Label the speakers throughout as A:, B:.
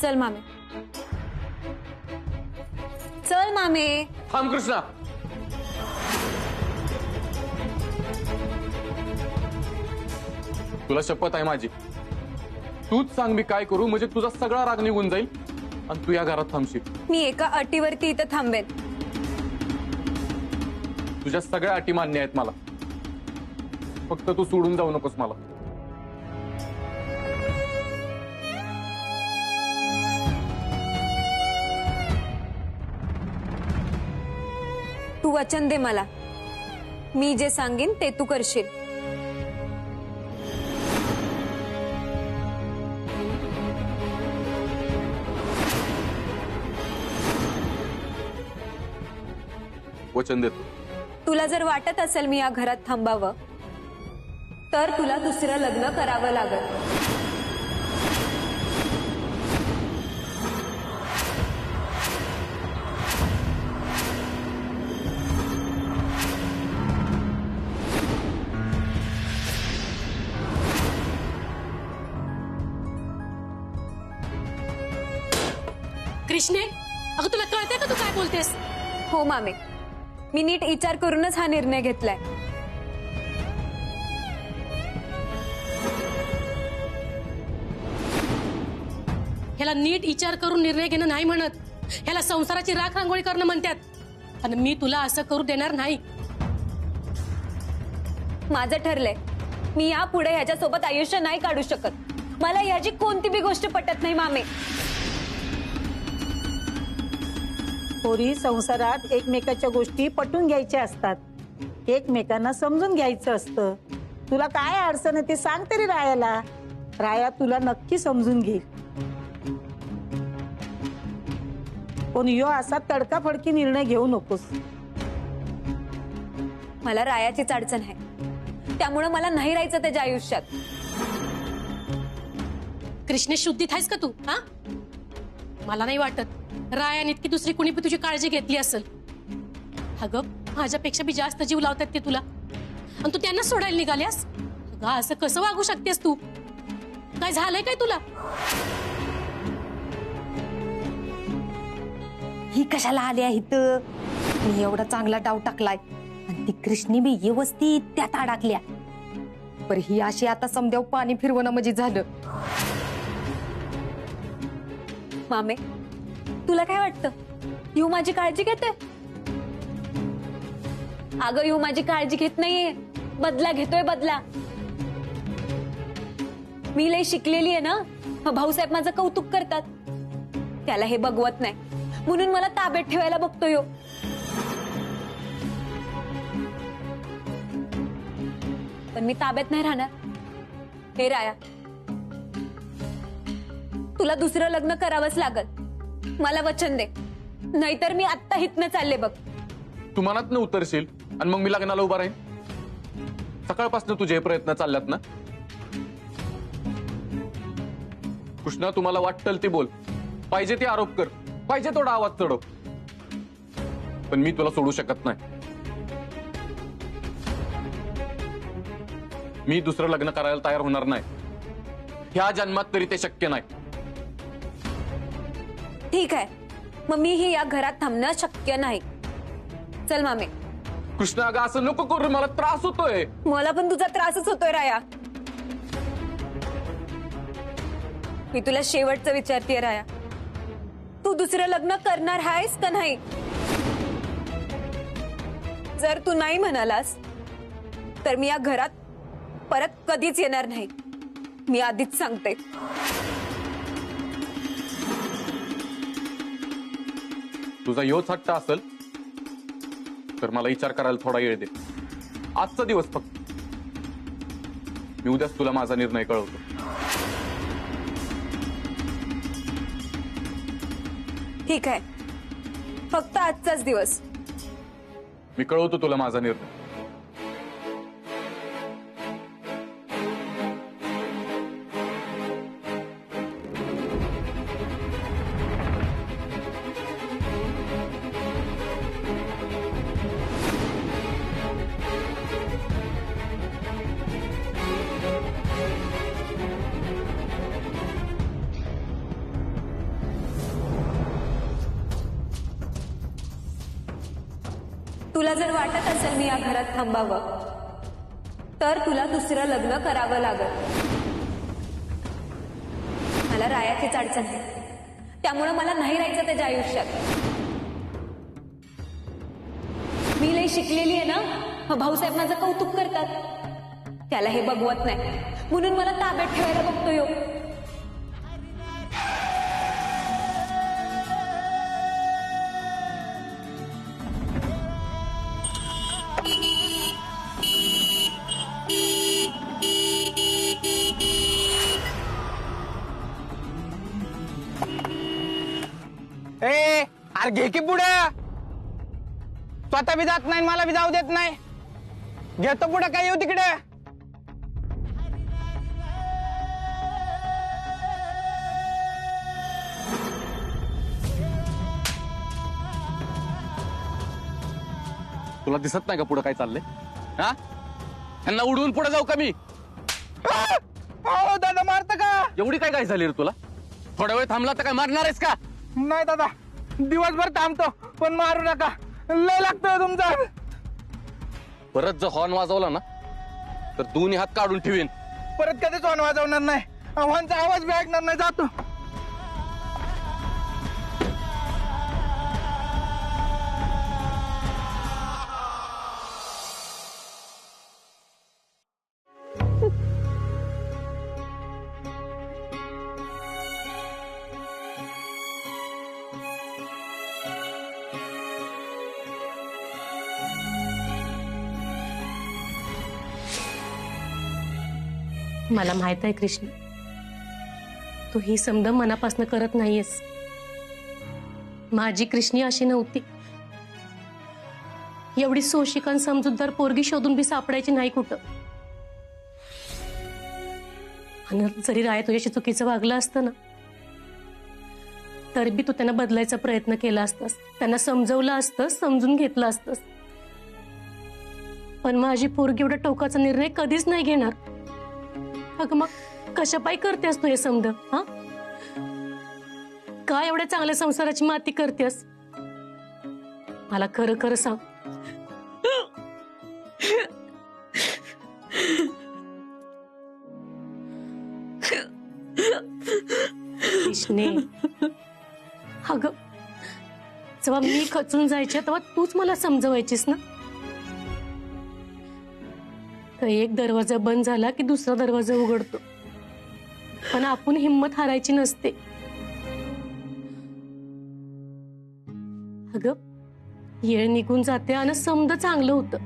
A: चल मामे, चल मामे.
B: थांब कृष्णा. तुला शपथ आहे माझी, तूच सांग मी काय करू म्हणजे तुझा सगळा राग निघून जाईल आणि तू या घरात थांबशील.
A: मी एका अटीवरती इथं थांबेन.
B: तुझ्या सगळ्या अटी मान्य आहेत मला, फक्त तू सोडून जाऊ नकोस मला.
A: तू वचन दे मला, मी जे सांगेन ते तू करशील.
B: वचन देतो.
A: तुला जर वाटत असेल मी या घरात थांबावं तर तुला दुसरं लग्न करावं लागेल.
C: कृष्णे, अगं तुला कळतंय का तू काय बोलतेस?
A: हो मामे, मी नीट विचार करूनच हा निर्णय घेतलाय.
C: ह्याला नीट विचार करून निर्णय घेणं नाही म्हणत, ह्याला संसाराची राख रांगोळी करणं म्हणतात. आणि मी तुला असं करू देणार नाही.
A: माझं ठरलंय, मी यापुढे ह्याच्यासोबत आयुष्य नाही काढू शकत. मला ह्याची कोणती बी गोष्ट पटत नाही मामे.
D: पोरी, संसारात एकमेकाच्या गोष्टी पटून घ्यायच्या असतात, एकमेकांना समजून घ्यायचं असतं. तुला काय अडचण आहे ते सांग तरी रायाला. राया तुला नक्की समजून घेईल. पण यो असा तडकाफडकी निर्णय घेऊ नकोस.
A: मला रायाचीच अडचण आहे, त्यामुळे मला नाही राहायचं त्याच्या आयुष्यात.
C: कृष्णे, शुद्धीत आहेस का तू? हा, मला नाही वाटत रायाने इतकी दुसरी कुणी पण तुझी काळजी घेतली असेल. अगं, माझ्यापेक्षा बी जास्त जीव लावतात ते तुला, आणि तू त्यांना सोडायला निघाल्यास. अगं, असं कसं वागू शकतेस तू? काय झालंय काय तुला?
E: ही कशाला आली आहे इथं? मी एवढा चांगला डाव टाकलाय आणि ती कृष्णी बी व्यवस्थित त्यात अडकल्या. पर ही अशी आता समद्याव पाणी फिरवणं म्हणजे झालं.
A: मामे, तुला काय वाटतं यू माझी काळजी घेते? अगं, यू माझी काळजी घेत नाहीये, बदला घेतोय, बदला. मी लय शिकलेली आहे ना, भाऊसाहेब माझं कौतुक करतात. त्याला हे बघवत नाही म्हणून मला ताब्यात ठेवायला बघतोय. पण मी ताब्यात नाही राहणार. हे राया, तुला दुसरं लग्न करावंच लागल. मला वचन दे, नाहीतर मी आत्ता हितनं चालले बघ.
B: तू मनात न उतरशील आणि मग मी लग्नाला उभा राहीन. सकाळपासून तुझे हे प्रयत्न चालल्यात ना. कृष्णा, तुम्हाला वाटल ते बोल, पाहिजे ते आरोप कर, पाहिजे थोडा आवाज चढव, पण मी तुला सोडू शकत नाही. मी दुसरं लग्न करायला तयार होणार नाही. ह्या जन्मात तरी ते शक्य नाही.
A: ठीक आहे, मग मी ही या घरात थांबणं शक्य नाही. चल मामे.
B: कृष्णा, अगं असं नको करू, मला त्रास होतोय.
A: मला पण तुझा त्रासच होतोय राया. मी तुला शेवटचं विचारतेय राया, तू दुसरं लग्न करणार आहेस का नाही? जर तू नाही म्हणालास तर मी या घरात परत कधीच येणार नाही. मी आधीच सांगते.
B: तुझा योच हट्ट असेल तर मला विचार करायला थोडा वेळ दे. आजचा दिवस फक्त. मी उद्याच तुला माझा निर्णय कळवतो.
A: ठीक आहे, फक्त आजचाच दिवस.
B: मी कळवतो तुला माझा निर्णय.
A: तुला जर वाटत असेल मी या घरात थांबावं तर तुला दुसरं लग्न करावं लागल. मला रायाचीच अडचण आहे, त्यामुळे मला नाही राहायचं त्याच्या आयुष्यात. मी लई शिकलेली आहे ना, भाऊसाहेब माझं कौतुक करतात. त्याला हे बघवत नाही म्हणून मला ताब्यात ठेवायला बघतोय.
F: ए अरे घे की पुढं. स्वतः बी जात नाही मला बी जाऊ देत नाही. घेतो पुढं काय येऊ तिकडे.
B: तुला दिसत नाही का पुढे काय चाललंय? हा, त्यांना उडवून पुढे जाऊ का मी?
F: दादा मारत का?
B: एवढी काय झाली रे तुला? थोडा वेळ थांबला तर काय मारणार आहेस का?
F: नाही दादा, दिवसभर थांबतो पण मारू नका. लय लागतोय तुमचा.
B: परत जर हॉर्न वाजवला ना तर दोन्ही हात काढून ठेवीन.
F: परत कधीच हॉर्न वाजवणार नाही. हॉर्नचा आवाज बी ऐकणार नाही. जातो.
C: मला माहित आहे कृष्ण, तू ही समज मनापासून करत नाहीयेस. माझी कृष्णी अशी नव्हती. एवढी सोशिकन समजूतदार पोरगी शोधून बी सापडायची नाही कुठं. आणि जरी राय तुझ्याशी चुकीचं वागलं असतं ना तरी बी तू त्यांना बदलायचा प्रयत्न केला असतास, त्यांना समजवलं असतं, समजून घेतलं असतंस. पण माझी पोरगी एवढा टोकाचा निर्णय कधीच नाही घेणार. अगं मग कशापायी करतेस तू हे समज? हा, काय एवढ्या चांगल्या संसाराची माती करतेस? मला खरं खरं सांग. कृष्णे, अगं जेव्हा मी खचून जायचे तेव्हा तूच मला समजवायचीस ना. तर एक दरवाजा बंद झाला की दुसरा दरवाजा उघडतो, पण आपण हिंमत हारायची नसते. अगं येळ निघून जाते आणि समज चांगलं होतं,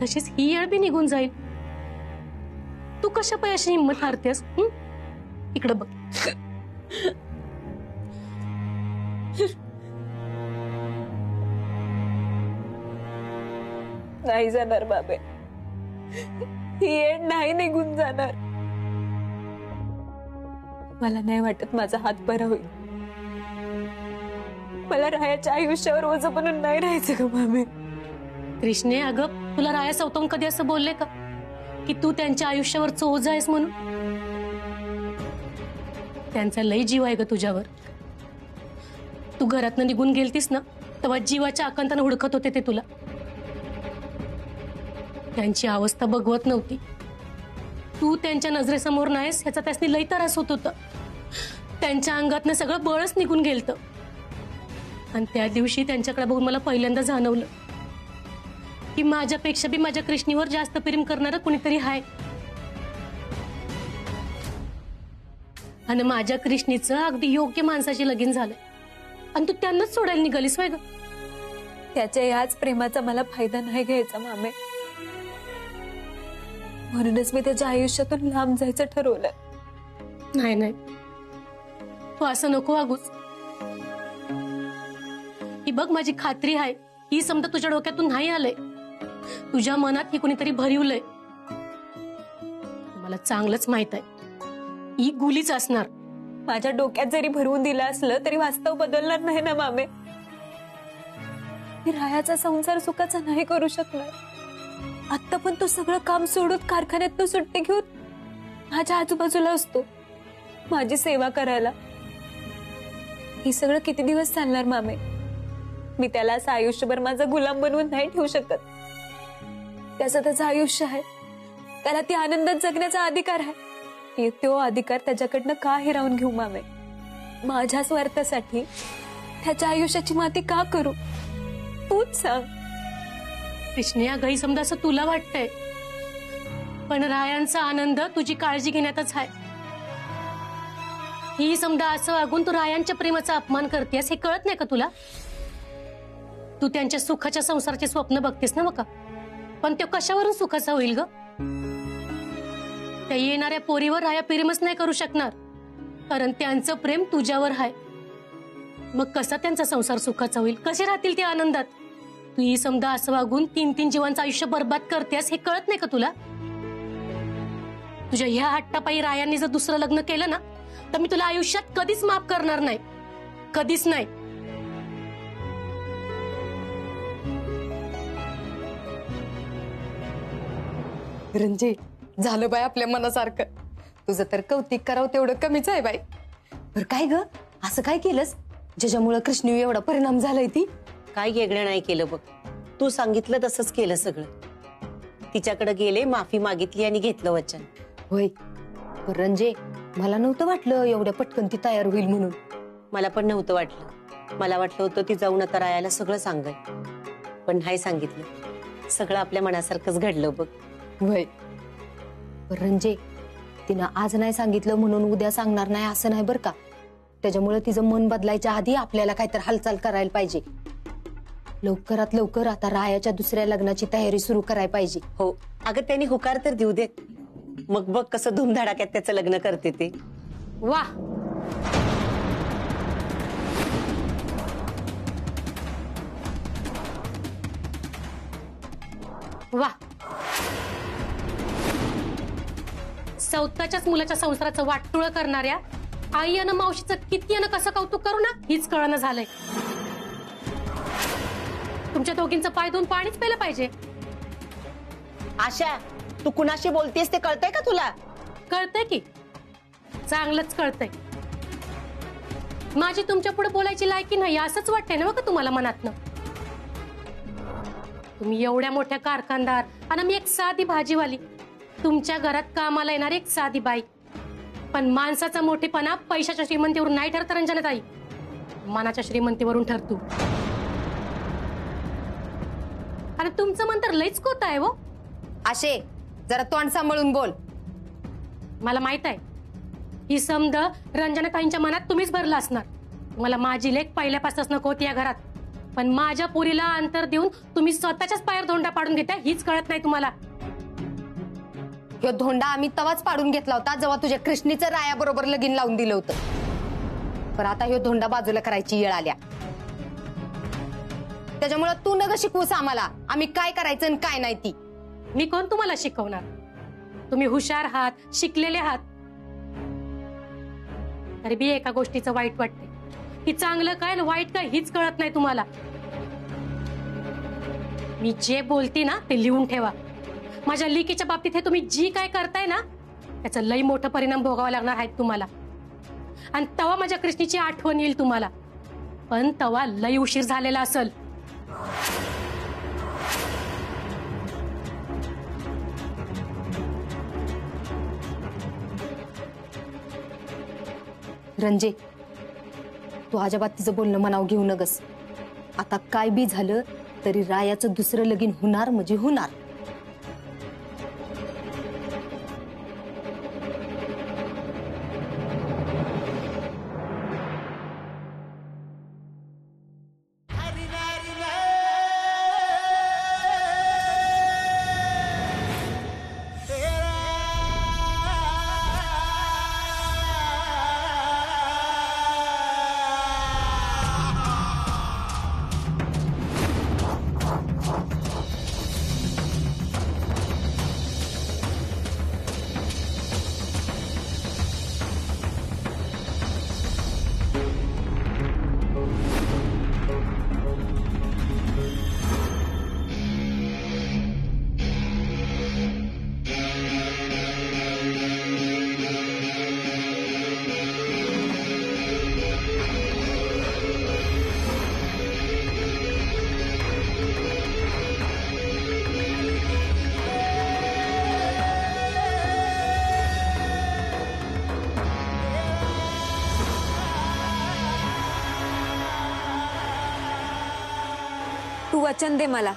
C: तशीच ही येळ बी निघून जाईल. तू कशा पाय अशी हिंमत हारतेस? इकडं बघ.
A: नाही जाणार बाबे, ही येड नाही निघून जाणार. मला नाही वाटत माझा हात बरा होईल. मला रायाच्या आयुष्यावर ओझ बनून नाही राहायचं ग मामे.
C: कृष्णे, अगं तुला राया सौतम कधी असं बोलले का की तू त्यांच्या आयुष्यावर चोज आहेस म्हणून? त्यांचा लय जीव आहे ग तुझ्यावर. तू घरातनं निघून गेलतीस ना तेव्हा जीवाच्या आकांतानं हुडकत होते ते तुला. त्यांची अवस्था बघवत नव्हती. तू त्यांच्या नजरेसमोर नाहीस ह्याचा त्यासनी लई त्रास होत होता. त्यांच्या अंगातनं सगळं बळच निघून गेलतं. आणि त्या दिवशी त्यांच्याकडे बघून मला पहिल्यांदा जाणवलं की माझ्यापेक्षा बी माझ्या कृष्णीवर जास्त प्रेम करणारं कुणीतरी आहे. आणि माझ्या कृष्णीचं अगदी योग्य माणसाशी लगीन झालं आणि तू त्यांनाच सोडायला निघालीस व्हय ग?
A: त्याच्या याच प्रेमाचा मला फायदा नाही घ्यायचा मामे. म्हणूनच मी त्याच्या आयुष्यातून लांब जायचं ठरवलं.
C: नाही नाही, तू असं नको वागूच. ही बघ माझी खात्री आहे, ही समजा तुझ्या डोक्यातून नाही आलंय. तुझ्या मनात ही कुणीतरी भरवलंय. मला चांगलंच माहित आहे ही गुलीच असणार.
A: माझ्या डोक्यात जरी भरवून दिलं असलं तरी वास्तव बदलणार नाही ना मामे. मी रायाचा संसार सुखाचा नाही करू शकणार. आता पण तो सगळं काम सोडून कारखान्यात तो सुट्टी घेऊन माझ्या आजूबाजूला असतो माझी सेवा करायला. हे सगळं किती दिवस चालणार मामे? मी त्याला असं आयुष्यभर माझं गुलाम बनवून नाही ठेवू शकत. त्याचं आयुष्य आहे, त्याला ती आनंदात जगण्याचा अधिकार आहे. तो अधिकार त्याच्याकडनं का हिरावून घेऊ मामे? माझ्या स्वार्थासाठी त्याच्या आयुष्याची माती का करू? तूच सांग.
C: कृष्ण, या गैरसमज असं तुला वाटतंय, पण रायांचा आनंद तुझी काळजी घेण्यातच आहे. ही समजा असं वागून तू रायांच्या प्रेमाचा अपमान करतेस हे कळत नाही का तुला? तू त्यांच्या सुखाच्या संसाराचे स्वप्न बघतेस ना मका, पण तो कशावरून सुखाचा होईल ग? त्या येणाऱ्या पोरीवर राया प्रेमच नाही करू शकणार, कारण त्यांचं प्रेम तुझ्यावर आहे. मग कसा त्यांचा संसार सुखाचा होईल? कसे राहतील ते आनंदात? तू ही समजा असं वागून 3 जीवांचं आयुष्य बर्बाद करतेस हे कळत नाही का तुला? तुझ्या ह्या हट्टापायी रायांनी जर दुसरं लग्न केलं ना, तर मी तुला आयुष्यात कधीच माफ करणार नाही, कधीच नाही.
E: रंजे, झालं बाय आपल्या मनासारखं. तुझं तर कौतिक करावं तेवढं कमीच आहे बाई. बरं काय ग, असं काय केलंस ज्याच्यामुळं कृष्णी एवढा परिणाम झालाय? ती
G: काय वेगळं नाही केलं बघ, तू सांगितलं तसंच केलं सगळं. तिच्याकडे गेले, माफी मागितली आणि घेतलं वचन.
E: होय. पण रंजे, मला नव्हतं वाटलं एवढ्या पटकन ती तयार होईल म्हणून.
G: मला पण नव्हतं वाटलं. मला वाटलं होतं ती जाऊन आता रायाला सगळं सांगेल, पण नाही सांगितलं. सगळं आपल्या मनासारखंच घडलं बघ.
E: होय. पण रंजे, तिनं आज नाही सांगितलं म्हणून उद्या सांगणार नाही असं नाही बरं का. त्याच्यामुळे तिचं मन बदलायच्या आधी आपल्याला काहीतरी हालचाल करायला पाहिजे. लवकरात लवकर आता रायाच्या दुसऱ्या लग्नाची तयारी सुरू करायला पाहिजे.
G: हो अगं, त्यांनी हुकार तर देऊ देत, मग बघ कसं धूमधडाक्यात त्याचं लग्न करते ते.
C: वा, वा. स्वतःच्याच मुलाच्या संसाराचं वाटतुळं करणाऱ्या आई आणि मावशीचं किती आणि कसं कौतुक करू ना हीच कळणं झालंय. तुमच्या दोघींचं पाय धुवून पाणीच प्यायला पाहिजे.
G: आशा, तू कुणाशी बोलतेस ते कळतंय का तुला?
C: कळतंय की, चांगलंच कळतंय. माझी तुमच्या पुढे बोलायची लायकी नाही असंच वाटतंय ना बघा तुम्हाला मनातनं. तुम्ही एवढ्या मोठ्या कारखानदार आणि मी एक साधी भाजीवाली, तुमच्या घरात कामाला येणारी एक साधी बाई. पण माणसाचा मोठेपणा पैशाच्या श्रीमंतीवरून नाही ठरत रंजनाताई, मनाच्या श्रीमंतीवरून ठरतो. आणि तुमचं मन तर लईच कोत आहे वो.
E: आशे, जरा तोंड सांभाळून बोल.
C: मला माहित आहे ही समद रंजनाताईंच्या मनात तुम्हीच भरला असणार. मला माझी लेक पहिल्यापासूनच नको होती या घरात, पण माझ्या पुरीला अंतर देऊन तुम्ही स्वतःच्याच पायावर धोंडा पाडून घेताय हीच कळत नाही तुम्हाला.
E: ह्यो धोंडा आम्ही तवाच पाडून घेतला होता जेव्हा तुझ्या कृष्णीचं रायाबरोबर लगीन लावून दिलं होतं. पण आता ह्यो धोंडा बाजूला करायची वेळ आल्या. त्याच्यामुळे तू नग शिकवूस आम्हाला आम्ही काय करायचं आणि काय नाही ती.
C: मी कोण तुम्हाला शिकवणार? तुम्ही हुशार आहात, शिकलेले आहात. तरी बी एका गोष्टीचं वाईट वाटते की चांगलं काय आणि वाईट काय हीच कळत नाही तुम्हाला. मी जे बोलते ना ते लिहून ठेवा. माझ्या लिकीच्या बाबतीत हे तुम्ही जी काय करताय ना त्याचा लई मोठा परिणाम भोगावा लागणार आहेत तुम्हाला. आणि तवा माझ्या कृष्णीची आठवण येईल तुम्हाला, पण तवा लई उशीर झालेला असेल.
E: रंजे, तू अजिबात तिचं बोलणं मनाव घेऊ नगस. आता काय बी झालं तरी रायाचं दुसरं लगीन होणार म्हणजे होणार.
A: तू वचन दे मला,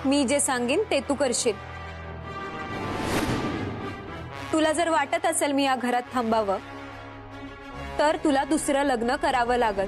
A: मी जे सांगेन ते तू करशील. तुला जर वाटत असेल मी या घरात थांबावं, तर तुला दुसरं लग्न करावं लागल.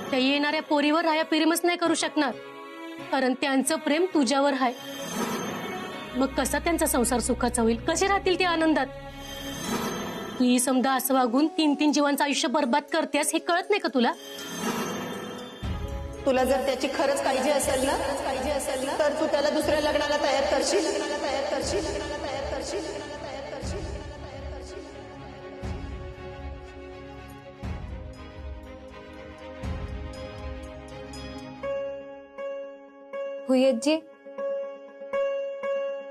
C: त्या येणाऱ्या पोरीवर राया प्रेमच नाही करू शकणार, कारण त्यांचं प्रेम तुझ्यावर आहे. मग कसा त्यांचा संसार सुखाचा होईल? कसे राहतील ते आनंदात? तू समजा असं वागून 3-3 जीवांचं आयुष्य बर्बाद करतेस, हे कळत नाही का तुला?
D: तुला जर त्याची खरंच काळजी असेल ना तर तू त्याला दुसऱ्या लग्नाला तयार करशील.
A: भुयतजी,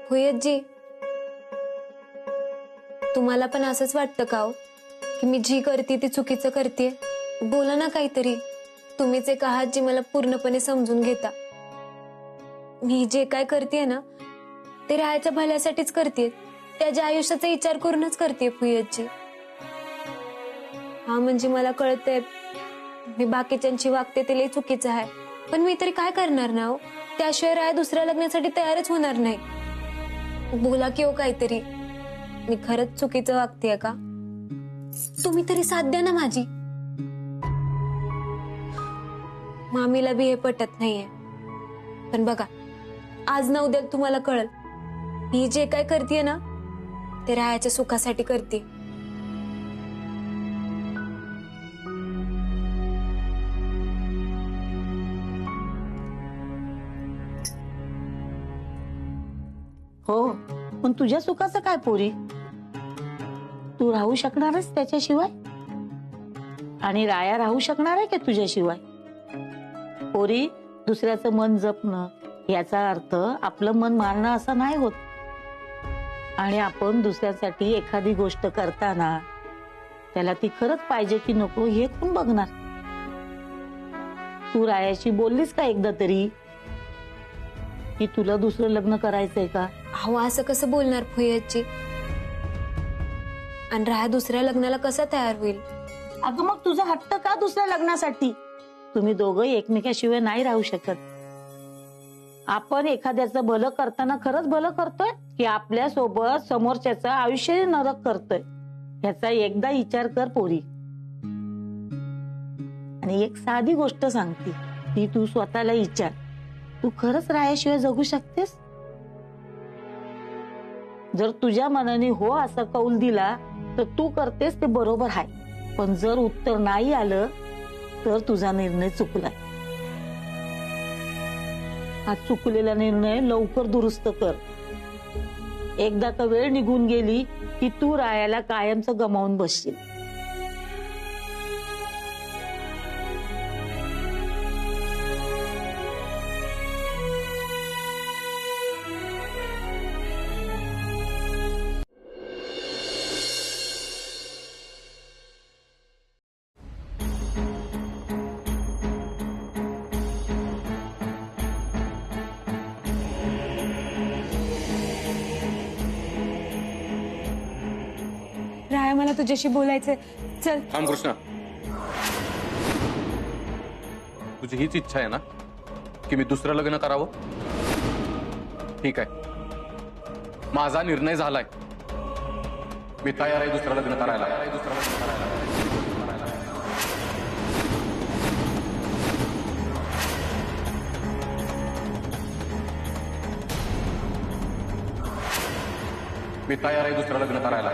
A: भुयतजी, तुम्हाला पण असंच वाटतं का हो की मी जी करते ती चुकीचं करते? बोला ना काहीतरी. तुम्हीच एक आहात जी मला पूर्णपणे समजून घेता. मी जे काय करते ना ते रायाच्या भल्यासाठीच करते, त्याच्या आयुष्याचा विचार करूनच करते भुयतजी. हा म्हणजे मला कळतंय मी बाकीच्यांची वागते ते लई चुकीचं आहे, पण मी तरी काय करणार ना हो? त्याशिवाय राय दुसऱ्या लग्नासाठी तयारच होणार नाही. बोला की हो काहीतरी. मी खरंच चुकीचं वागतेय का? तुम्ही तरी साथ द्या ना माझी. मामीला बी हे पटत नाहीये, पण बघा आज ना उद्या तुम्हाला कळल मी जे काय करतेय ना ते रायाच्या सुखासाठी करते.
D: हो, पण तुझ्या सुखाचं काय पोरी? तू राहू शकणारच त्याच्याशिवाय, आणि राया राहू शकणार आहे का तुझ्याशिवाय? पोरी, दुसऱ्याचं मन जपणं याचा अर्थ आपलं मन मारणं असं नाही होत. आणि आपण दुसऱ्यासाठी एखादी गोष्ट करताना त्याला ती खरंच पाहिजे की नको हे कोण बघणार? तू रायाशी बोललीस का एकदा तरी की तुला दुसरं लग्न करायचंय का?
A: अहो असं कसं बोलणार भुयतजी? आणि राया दुसऱ्या लग्नाला कसा तयार होईल?
D: अगं मग तुझा हट्ट का दुसऱ्या लग्नासाठी? तुम्ही दोघं एकमेकाशिवाय नाही राहू शकत. आपण एखाद्याचं भलं करताना खरंच भलं करतोय की आपल्या सोबत समोरच्याचं आयुष्य नरक करतोय? याचा एकदा विचार कर पोरी. आणि एक साधी गोष्ट सांगते ती तू स्वतःला विचार, तू खरंच रायाशिवाय जगू शकतेस? जर तुझ्या मनाने हो असा कौल दिला तर तू करतेस ते बरोबर आहे, पण जर उत्तर नाही आलं तर तुझा निर्णय चुकलाय. हा चुकलेला निर्णय लवकर दुरुस्त कर. एकदा का वेळ निघून गेली की तू रायाला कायमचं गमावून बसशील.
A: राया मला तुझ्याशी बोलायचंय. चल.
B: थांब कृष्णा, तुझी हीच इच्छा आहे ना की मी दुसरं लग्न करावं? ठीक आहे, माझा निर्णय झालाय. मी तयार आहे दुसरं लग्न करायला. मी तयार आहे दुसरं लग्न करायला.